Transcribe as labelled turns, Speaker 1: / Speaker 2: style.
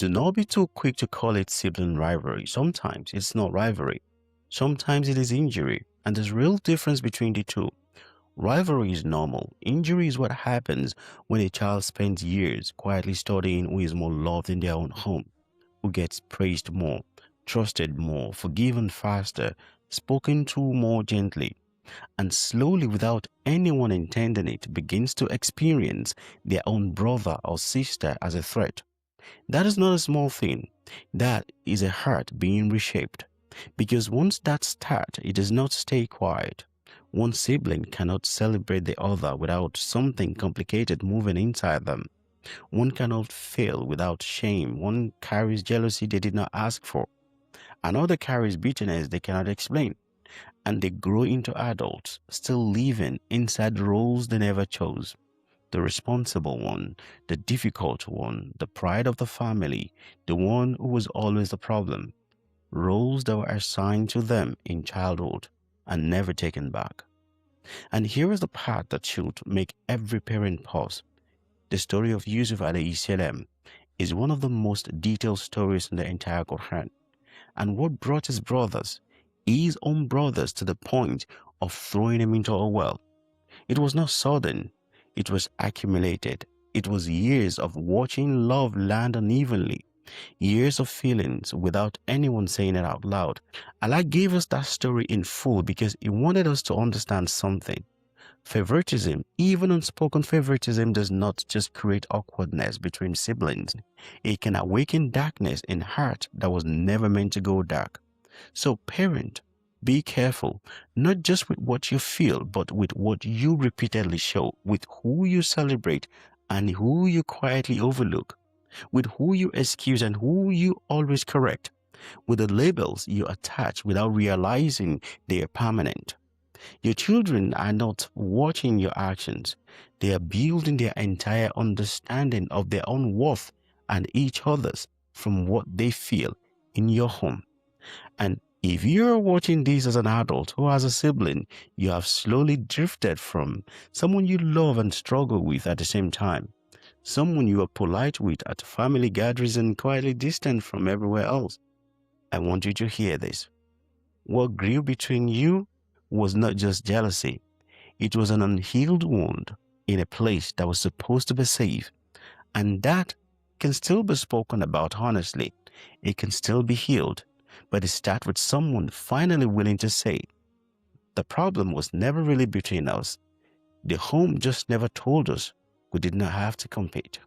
Speaker 1: Do not be too quick to call it sibling rivalry. Sometimes it's not rivalry. Sometimes it is injury. And there's real difference between the two. Rivalry is normal. Injury is what happens when a child spends years quietly studying who is more loved in their own home, who gets praised more, trusted more, forgiven faster, spoken to more gently, and slowly, without anyone intending it, begins to experience their own brother or sister as a threat. That is not a small thing. That is a heart being reshaped. Because once that starts, it does not stay quiet. One sibling cannot celebrate the other without something complicated moving inside them. One cannot fail without shame. One carries jealousy they did not ask for. Another carries bitterness they cannot explain. And they grow into adults, still living inside roles they never chose. The responsible one, the difficult one, the pride of the family, the one who was always the problem. Roles that were assigned to them in childhood and never taken back. And here is the part that should make every parent pause. The story of Yusuf alayhi salam is one of the most detailed stories in the entire Quran. And what brought his own brothers, to the point of throwing him into a well? It was not sudden, it was accumulated. It was years of watching love land unevenly, years of feelings without anyone saying it out loud. Allah gave us that story in full because He wanted us to understand something. Favoritism, even unspoken favoritism, does not just create awkwardness between siblings. It can awaken darkness in heart that was never meant to go dark. So parent, be careful, not just with what you feel, but with what you repeatedly show, with who you celebrate and who you quietly overlook, with who you excuse and who you always correct, with the labels you attach without realizing they are permanent. Your children are not watching your actions. They are building their entire understanding of their own worth and each other's from what they feel in your home. And if you're watching this as an adult who has a sibling you have slowly drifted from, someone you love and struggle with at the same time, someone you are polite with at family gatherings and quietly distant from everywhere else, I want you to hear this. What grew between you was not just jealousy. It was an unhealed wound in a place that was supposed to be safe. And that can still be spoken about honestly. It can still be healed. But it starts with someone finally willing to say, the problem was never really between us. The home just never told us we did not have to compete.